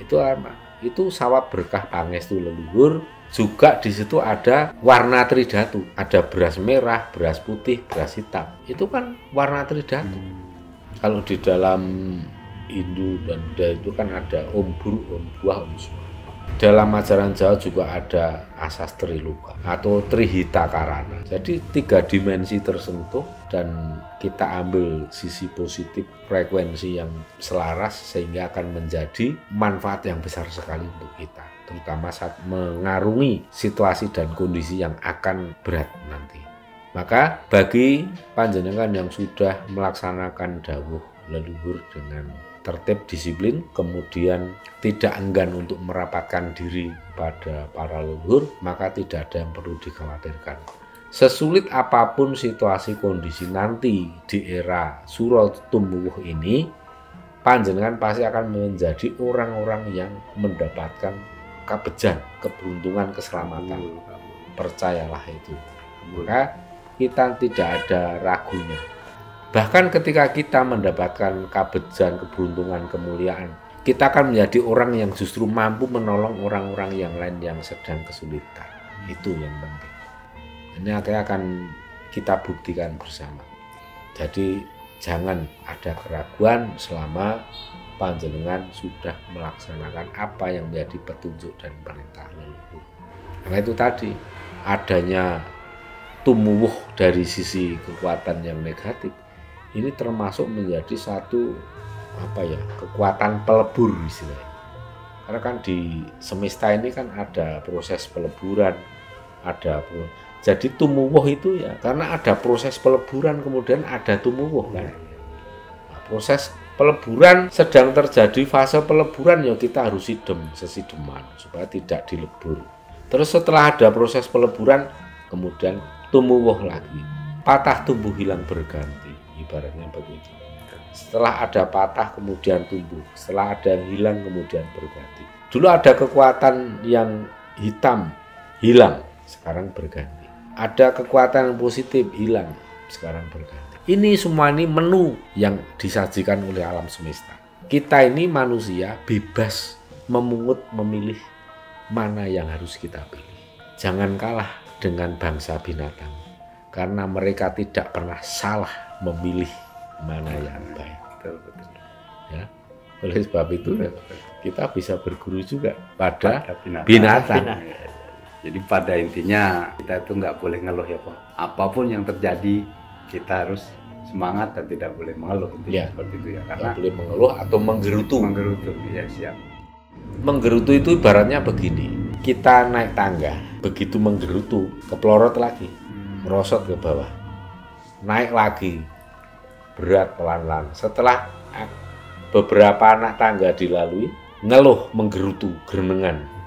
Itu apa? Itu sawab berkah pangestu leluhur. Juga di situ ada warna tridatu, ada beras merah, beras putih, beras hitam. Itu kan warna tridatu. Kalau di dalam Hindu dan Buddha itu kan ada om buru, om buah, om suah. Dalam ajaran Jawa juga ada asas triluka atau trihita karana. Jadi 3 dimensi tersentuh dan kita ambil sisi positif, frekuensi yang selaras sehingga akan menjadi manfaat yang besar sekali untuk kita, terutama saat mengarungi situasi dan kondisi yang akan berat nanti. Maka bagi panjenengan yang sudah melaksanakan dawuh leluhur dengan tertib, disiplin, kemudian tidak enggan untuk merapatkan diri pada para leluhur, maka tidak ada yang perlu dikhawatirkan. Sesulit apapun situasi kondisi nanti di era Suro Tumuwuh ini, panjenengan pasti akan menjadi orang-orang yang mendapatkan kabejan, keberuntungan, keselamatan. Percayalah itu. Maka kita tidak ada ragunya. Bahkan ketika kita mendapatkan kabejan, keberuntungan, kemuliaan, kita akan menjadi orang yang justru mampu menolong orang-orang yang lain yang sedang kesulitan. Itu yang penting. Ini akan kita buktikan bersama. Jadi jangan ada keraguan selama panjenengan sudah melaksanakan apa yang menjadi petunjuk dan perintah leluhur. Karena itu tadi adanya tumuwuh dari sisi kekuatan yang negatif. Ini termasuk menjadi satu kekuatan pelebur istilahnya. Karena kan di semesta ini kan ada proses peleburan, jadi tumuwuh itu ya karena ada proses peleburan kemudian ada tumuwuh kan. Nah, proses peleburan sedang terjadi, fase peleburan ya kita harus sesideman supaya tidak dilebur. Terus setelah ada proses peleburan kemudian tumuwuh lagi, patah tumbuh hilang berganti, ibaratnya begitu. Setelah ada patah kemudian tumbuh, setelah ada yang hilang kemudian berganti. Dulu ada kekuatan yang hitam hilang, sekarang berganti. Ada kekuatan yang positif hilang, sekarang berganti. Ini semua ini menu yang disajikan oleh alam semesta. Kita ini manusia bebas memungut, memilih mana yang harus kita pilih. Jangan kalah dengan bangsa binatang, karena mereka tidak pernah salah memilih mana yang baik. Ya, oleh sebab itu kita bisa berguru juga pada binatang. Jadi pada intinya kita itu nggak boleh ngeluh ya Pak. Apapun yang terjadi kita harus semangat dan tidak boleh mengeluh. Ya, seperti itu ya. Karena boleh mengeluh atau menggerutu. Ya siap. Menggerutu itu ibaratnya begini. Kita naik tangga, begitu menggerutu, keplorot lagi, merosot ke bawah, naik lagi, berat pelan-pelan. Setelah beberapa anak tangga dilalui, ngeluh, menggerutu, gerenengan.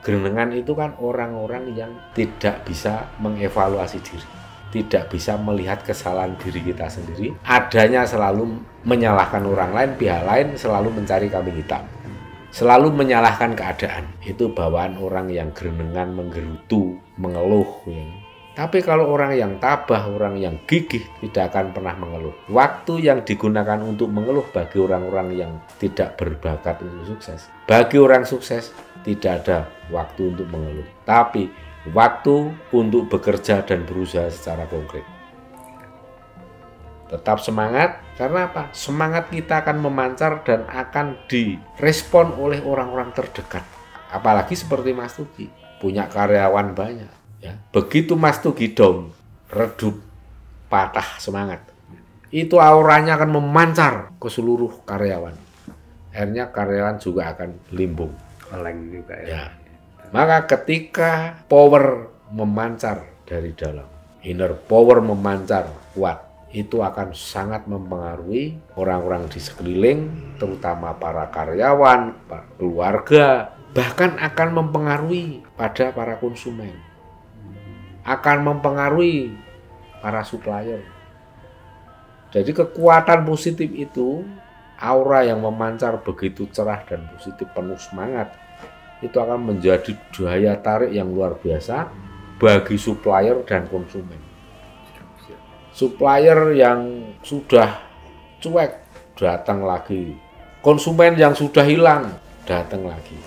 Gerenengan itu kan orang-orang yang tidak bisa mengevaluasi diri, tidak bisa melihat kesalahan diri kita sendiri, adanya selalu menyalahkan orang lain, pihak lain selalu mencari kambing hitam, selalu menyalahkan keadaan. Itu bawaan orang yang gerenengan, menggerutu, mengeluh ya. Tapi kalau orang yang tabah, orang yang gigih tidak akan pernah mengeluh. Waktu yang digunakan untuk mengeluh bagi orang-orang yang tidak berbakat untuk sukses. Bagi orang sukses tidak ada waktu untuk mengeluh. Tapi waktu untuk bekerja dan berusaha secara konkret. Tetap semangat, karena apa? Semangat kita akan memancar dan akan direspon oleh orang-orang terdekat. Apalagi seperti Mas Tugi, punya karyawan banyak. Ya, begitu Mas Tugi down, redup, patah semangat, itu auranya akan memancar ke seluruh karyawan. Akhirnya karyawan juga akan limbung. Oleng juga ya. Maka ketika power memancar dari dalam, inner power memancar kuat, itu akan sangat mempengaruhi orang-orang di sekeliling, terutama para karyawan, keluarga, bahkan akan mempengaruhi pada para konsumen. Akan mempengaruhi para supplier. Jadi kekuatan positif itu, aura yang memancar begitu cerah dan positif, penuh semangat, itu akan menjadi daya tarik yang luar biasa bagi supplier dan konsumen. Supplier yang sudah cuek datang lagi, konsumen yang sudah hilang datang lagi.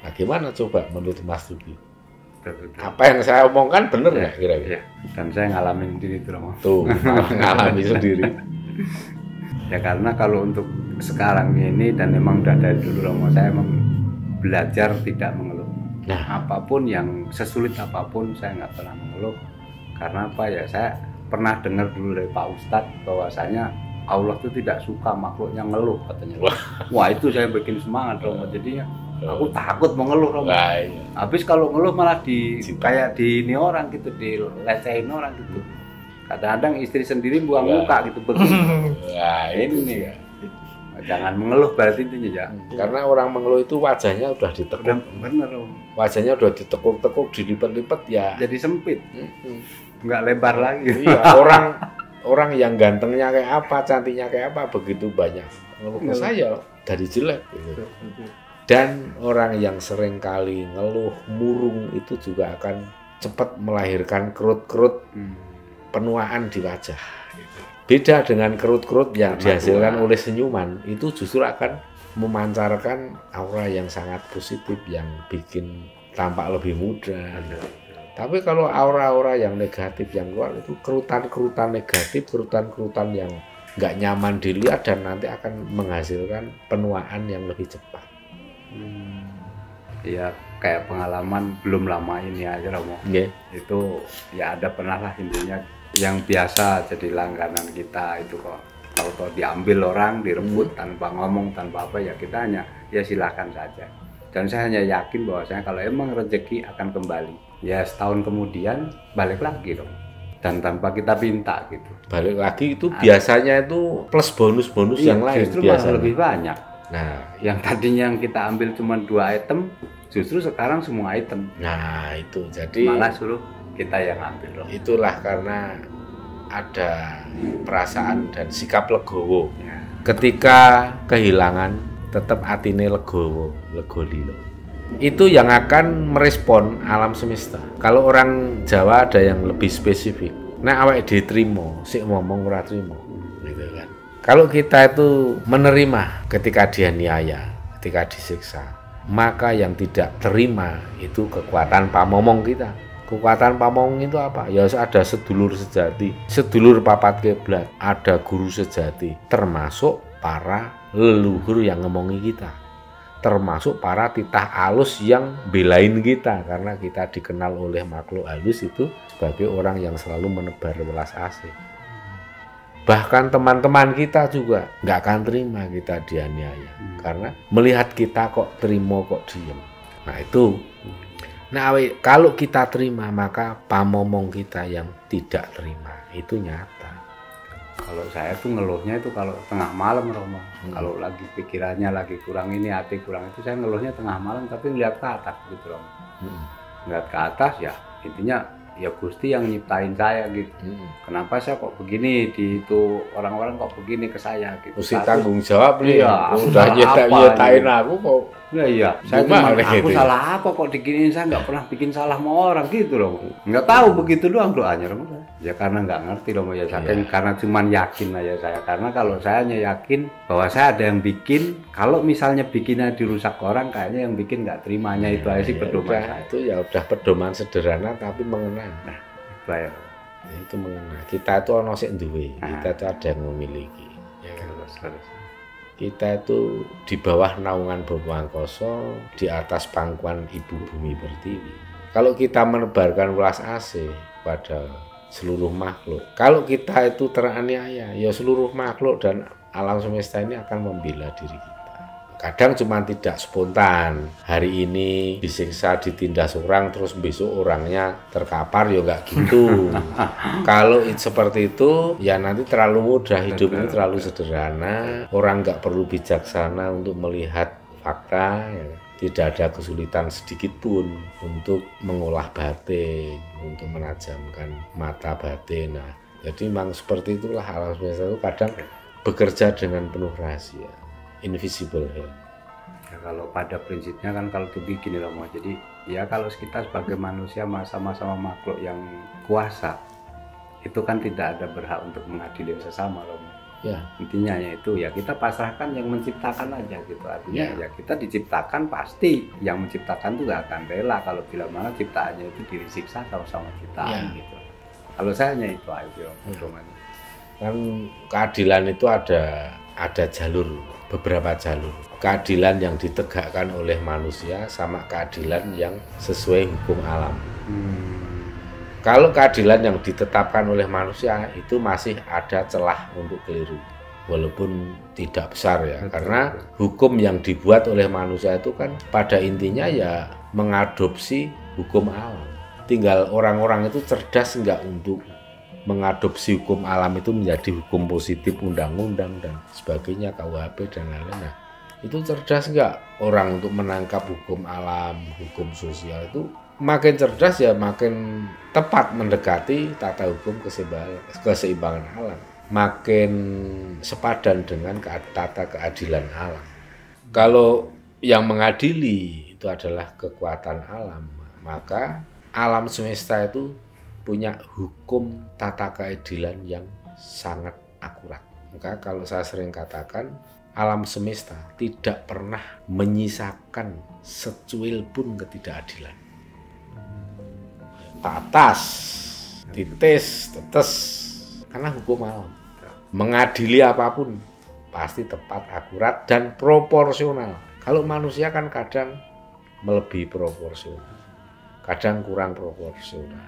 Nah, gimana coba menurut Mas Tugi? Apa yang saya omongkan benar nggak kira-kira? Dan saya ngalamin sendiri itu Romo. Tuh, ngalami sendiri. Ya karena kalau untuk sekarang ini dan memang udah dari dulu Romo, saya emang belajar tidak mengeluh. Nah, Apapun yang sesulit apapun saya nggak pernah mengeluh. Karena apa ya, saya pernah dengar dulu dari Pak Ustadz bahwasanya Allah itu tidak suka makhluknya ngeluh katanya. Wah itu saya bikin semangat Romo, jadinya aku takut mengeluh Romo. Habis kalau ngeluh malah kayak di ini orang gitu, dilecehin orang gitu. Kadang-kadang istri sendiri buang muka gitu begini. Ini ya. Jangan mengeluh berarti intinya ya. Karena orang mengeluh itu wajahnya udah ditekuk. Bener Om. Wajahnya udah ditekuk-tekuk, dilipat-lipat ya. Jadi sempit. Nggak lebar lagi. Iya, orang yang gantengnya kayak apa, cantiknya kayak apa, begitu banyak ngeluh ke saya dari jelek gitu. Dan orang yang sering kali ngeluh murung itu juga akan cepat melahirkan kerut-kerut penuaan di wajah. Beda dengan kerut-kerut yang dihasilkan oleh senyuman, itu justru akan memancarkan aura yang sangat positif yang bikin tampak lebih muda. Tapi kalau aura-aura yang negatif yang keluar itu kerutan-kerutan negatif, kerutan-kerutan yang nggak nyaman dilihat dan nanti akan menghasilkan penuaan yang lebih cepat. Ya kayak pengalaman belum lama ini aja Romo. Itu ya ada pernah lah intinya yang biasa jadi langganan kita itu kok. Kalau diambil orang, direbut tanpa ngomong, tanpa apa ya kita hanya ya silakan saja. Dan saya hanya yakin bahwasanya kalau emang rezeki akan kembali. Ya setahun kemudian balik lagi dong. Dan tanpa kita minta gitu. Balik lagi itu biasanya itu plus bonus-bonus yang lain. Justru malah lebih banyak. Nah, yang tadinya yang kita ambil cuma 2 item, justru sekarang semua item. Nah itu jadi malah suruh kita yang ambil dong. Itulah karena ada perasaan dan sikap legowo. Ketika kehilangan tetap atine legowo, legolilo. Itu yang akan merespon alam semesta. Kalau orang Jawa ada yang lebih spesifik. Nah awake diterima, sik ngomong ora trimo, gitu kan. Kalau kita itu menerima ketika dianiaya, ketika disiksa, maka yang tidak terima itu kekuatan pamomong kita. Kekuatan pamomong itu apa? Ya ada sedulur sejati, sedulur papat kiblat, ada guru sejati, termasuk para leluhur yang ngomongi kita. Termasuk para titah halus yang belain kita, karena kita dikenal oleh makhluk halus itu sebagai orang yang selalu menebar welas asih. Bahkan teman-teman kita juga nggak akan terima kita dianiaya, karena melihat kita kok terima kok diem. Nah itu, nah kalau kita terima maka pamomong kita yang tidak terima itu nyata. Kalau saya tuh ngeluhnya itu kalau tengah malam Romo. Kalau lagi pikirannya lagi kurang ini, hati kurang itu, saya ngeluhnya tengah malam tapi ngeliat ke atas gitu Romo. Ngeliat ke atas ya intinya ya Gusti yang nyiptain saya gitu. Kenapa saya kok begini, di itu orang-orang kok begini ke saya gitu. Mesti tanggung jawab nih. Iya, udah nyetain aku kok. Iya, saya cuma aku salah apa kok diginiin, saya nggak pernah bikin salah sama orang gitu loh. Nggak tahu begitu doang doanya Romo. Ya karena nggak ngerti Romo ya saya karena cuman yakin aja saya. Karena kalau saya hanya yakin bahwa saya ada yang bikin, kalau misalnya bikinnya dirusak orang, kayaknya yang bikin nggak terimanya itu aja sih pedoman saya. Itu ya udah pedoman sederhana tapi mengena. Nah, bayar. Itu mengena. Kita itu ono sik duwe, kita itu ada yang memiliki. Ya kan? Terus. Kita itu di bawah naungan Bapak Angkoso, di atas pangkuan Ibu Bumi Pertiwi. Kalau kita menebarkan welas asih pada seluruh makhluk, kalau kita itu teraniaya, ya seluruh makhluk dan alam semesta ini akan membela diri kita. Kadang cuma tidak spontan. Hari ini disiksa, ditindas orang, terus besok orangnya terkapar, ya nggak gitu. Kalau seperti itu, ya nanti terlalu mudah, hidup ini terlalu sederhana. Orang nggak perlu bijaksana untuk melihat fakta. Ya. Tidak ada kesulitan sedikit pun untuk mengolah batin, untuk menajamkan mata batin. Nah, jadi memang seperti itulah alam semesta itu kadang bekerja dengan penuh rahasia. Invisible ya. Ya kalau pada prinsipnya kan kalau tuh gini loh Mas. Jadi ya kalau kita sebagai manusia sama-sama makhluk yang kuasa, itu kan tidak ada berhak untuk mengadili sesama loh Mas. Ya intinya yaitu ya kita pasrahkan yang menciptakan aja gitu. Artinya ya kita diciptakan, pasti yang menciptakan tuh gak akan rela kalau bila mana ciptaannya itu disiksa sama ciptaan gitu. Kalau saya hanya itu aja kan keadilan itu ada jalur, beberapa jalur. keadilan yang ditegakkan oleh manusia sama keadilan yang sesuai hukum alam. Kalau keadilan yang ditetapkan oleh manusia itu masih ada celah untuk keliru, walaupun tidak besar ya, karena hukum yang dibuat oleh manusia itu kan pada intinya ya mengadopsi hukum alam. Tinggal orang-orang itu cerdas enggak untuk mengadopsi hukum alam itu menjadi hukum positif, undang-undang dan sebagainya, KUHP dan lain-lain. Nah, itu cerdas enggak orang untuk menangkap hukum alam, hukum sosial itu makin cerdas ya makin tepat mendekati tata hukum keseimbangan alam, makin sepadan dengan tata keadilan alam. Kalau yang mengadili itu adalah kekuatan alam, maka alam semesta itu punya hukum tata keadilan yang sangat akurat. Maka kalau saya sering katakan, alam semesta tidak pernah menyisakan secuil pun ketidakadilan. Tatas, titis, tetes, karena hukum alam. Mengadili apapun pasti tepat, akurat, dan proporsional. Kalau manusia kan kadang melebihi proporsional, kadang kurang proporsional.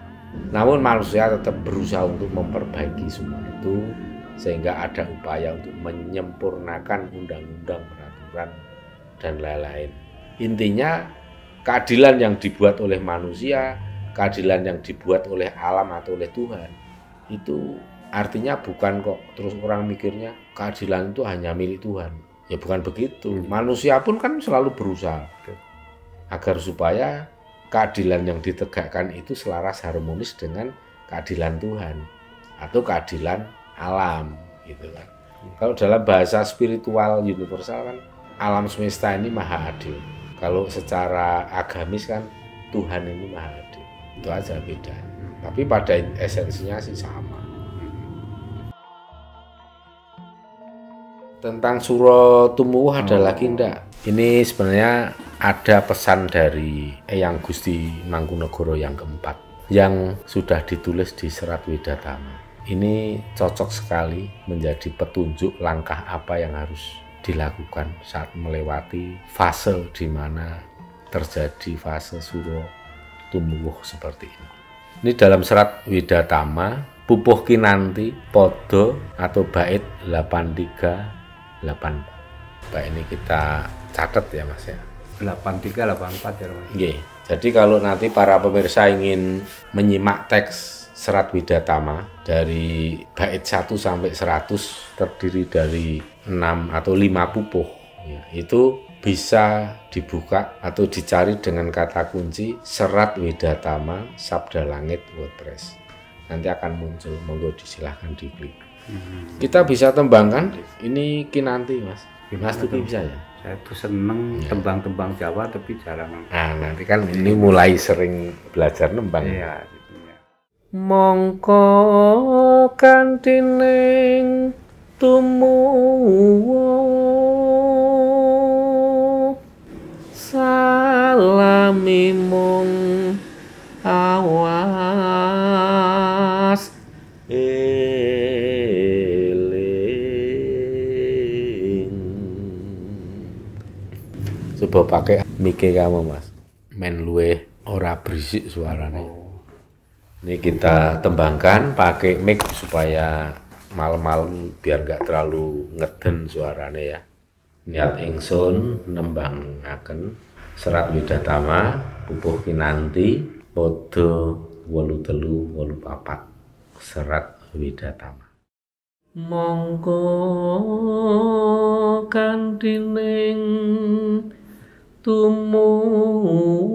Namun manusia tetap berusaha untuk memperbaiki semua itu, sehingga ada upaya untuk menyempurnakan undang-undang, peraturan, dan lain-lain. Intinya keadilan yang dibuat oleh manusia, keadilan yang dibuat oleh alam atau oleh Tuhan, itu artinya bukan kok terus orang mikirnya keadilan itu hanya milik Tuhan. Ya bukan begitu. Manusia pun kan selalu berusaha agar supaya keadilan yang ditegakkan itu selaras harmonis dengan keadilan Tuhan atau keadilan alam gitu kan. Kalau dalam bahasa spiritual universal kan alam semesta ini maha adil. Kalau secara agamis kan Tuhan ini maha adil. Itu aja beda. Tapi pada esensinya sih sama. Tentang Suro Tumuwuh ada lagi enggak? Ini sebenarnya ada pesan dari Eyang Gusti Mangkunegoro yang keempat yang sudah ditulis di Serat Widatama. Ini cocok sekali menjadi petunjuk langkah apa yang harus dilakukan saat melewati fase di mana terjadi fase Suro Tumuwuh seperti ini. Ini dalam Serat Widatama, pupuh kinanti podo atau bait 8384. Baik, ini kita catat ya Mas ya. 8384 ya Mas. Oke. Jadi kalau nanti para pemirsa ingin menyimak teks Serat Widatama dari bait 1 sampai 100 terdiri dari 6 atau 5 pupuh ya, itu bisa dibuka atau dicari dengan kata kunci Serat Widatama Sabda Langit WordPress. Nanti akan muncul, monggo disilahkan diklik. Kita bisa tembangkan ini kinanti Mas. Mas Tuki bisa ya? Saya tuh seneng tembang-tembang Jawa tapi jarang. Nah, nanti kan ini mulai sering belajar nembang. Iya. Mongko kantining tumuwuh salami mung awas coba pakai mic kamu Mas, men luweh ora berisik suaranya. Ini kita tembangkan pakai mic supaya malam-malam biar nggak terlalu ngeden suaranya ya. Niat ingsun nembangaken Serat Widatama pupuh kinanti podo 8384 Serat Widatama. Monggo kantining tumuwuh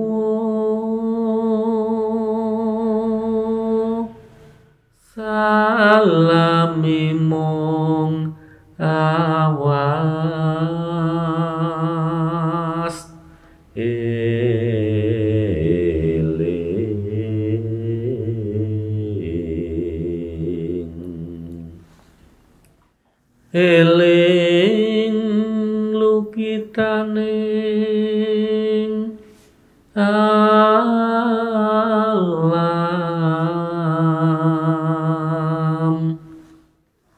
salami mung awas eling lukitaning alam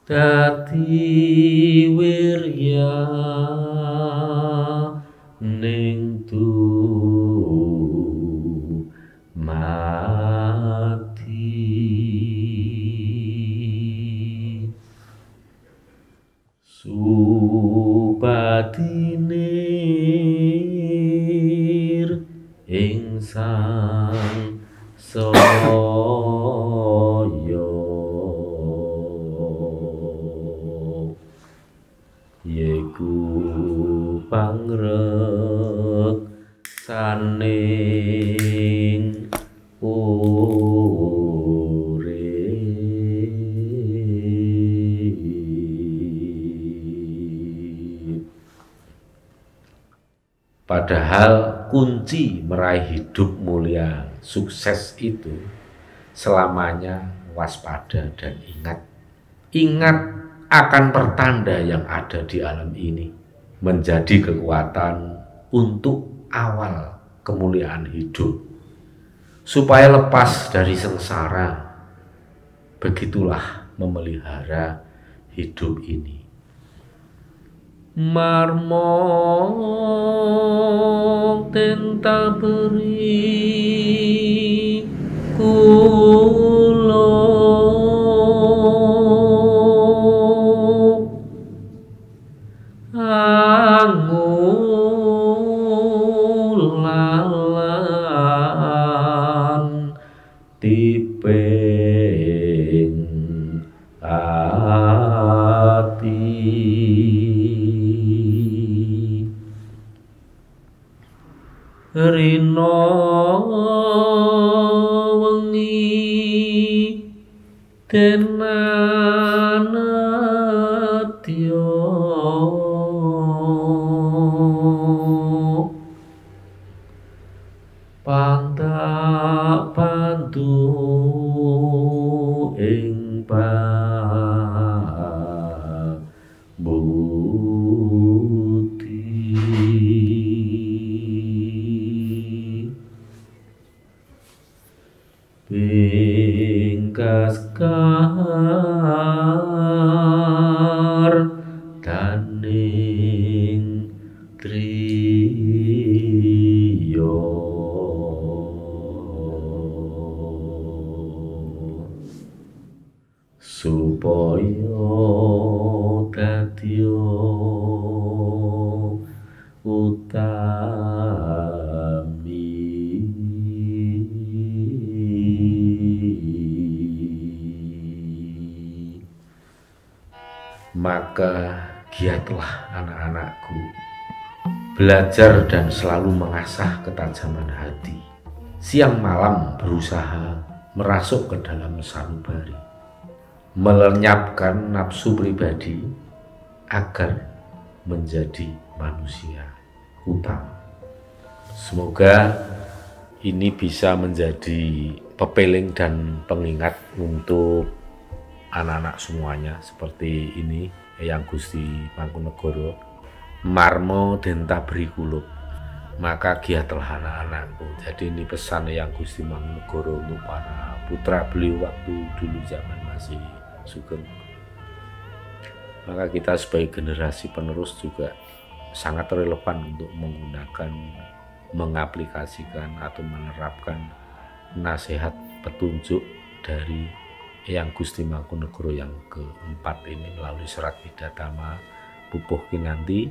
dadi wirya ing sang saya yeku pangreksaning urip. Padahal kunci meraih hidup mulia, sukses itu selamanya waspada dan ingat. Ingat akan pertanda yang ada di alam ini, menjadi kekuatan untuk awal kemuliaan hidup. Supaya lepas dari sengsara, begitulah memelihara hidup ini. Marmo tenta beri kulo angulalan tipeng ati. Rino wengi tenanatyo pantak pantu ing pingkas kar daning triyo supaya dadya maka giatlah anak-anakku, belajar dan selalu mengasah ketajaman hati. Siang malam berusaha merasuk ke dalam sanubari, melenyapkan nafsu pribadi agar menjadi manusia utama. Semoga ini bisa menjadi pepeling dan pengingat untuk anak-anak semuanya seperti ini. Eyang Gusti Mangkunegoro, marmo denta beri kulub, maka giatlah anak-anakku. Jadi ini pesan Eyang Gusti Mangkunegoro untuk para putra beliau waktu dulu zaman masih sugeng. Maka kita sebagai generasi penerus juga sangat relevan untuk menggunakan, mengaplikasikan atau menerapkan nasihat petunjuk dari Eyang Gusti Mangkunegoro yang keempat ini melalui Serat Widatama Pupuh Kinanti,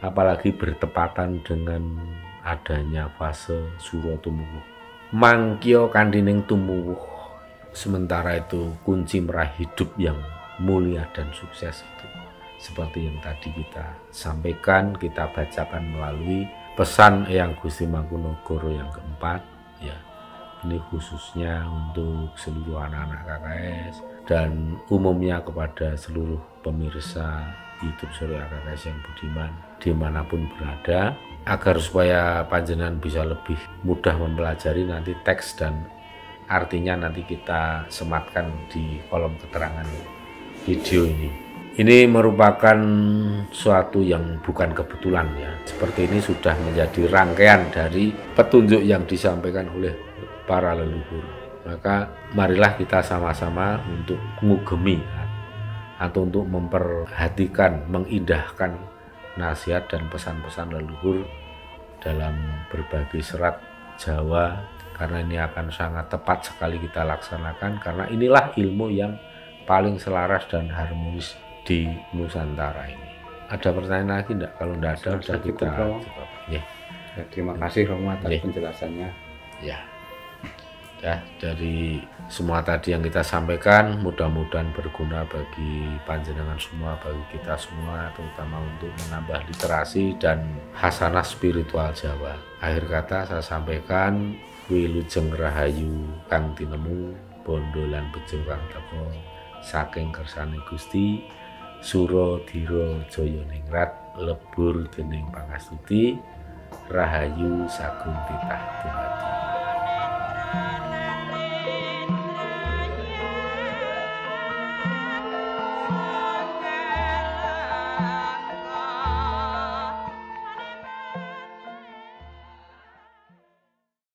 apalagi bertepatan dengan adanya fase Suro Tumuwuh, mangkyo kandining tumuwuh. Sementara itu kunci meraih hidup yang mulia dan sukses itu seperti yang tadi kita sampaikan, kita bacakan melalui pesan Eyang Gusti Mangkunegoro yang keempat, ya. Ini khususnya untuk seluruh anak-anak KKS dan umumnya kepada seluruh pemirsa YouTube Surya KKS yang budiman dimanapun berada, agar supaya panjenengan bisa lebih mudah mempelajari nanti teks dan artinya nanti kita sematkan di kolom keterangan video ini. Ini merupakan suatu yang bukan kebetulan ya. Seperti ini sudah menjadi rangkaian dari petunjuk yang disampaikan oleh para leluhur. Maka marilah kita sama-sama untuk ngugemi atau untuk memperhatikan, mengindahkan nasihat dan pesan-pesan leluhur dalam berbagai serat Jawa, karena ini akan sangat tepat sekali kita laksanakan, karena inilah ilmu yang paling selaras dan harmonis di Nusantara ini. Ada pertanyaan lagi enggak? Kalau enggak ada, sudah kita jawab. Ya. Ya, terima kasih Romo atas penjelasannya. Ya. Ya, dari semua tadi yang kita sampaikan mudah-mudahan berguna bagi panjenengan semua, bagi kita semua, terutama untuk menambah literasi dan hasanah spiritual Jawa. Akhir kata saya sampaikan, wilujeng rahayu kang tinemu, bondo lan bejo kang teko saking kersane Gusti, sura dira jaya ningrat, lebur dening pangastuti, rahayu sagung titah dumadi.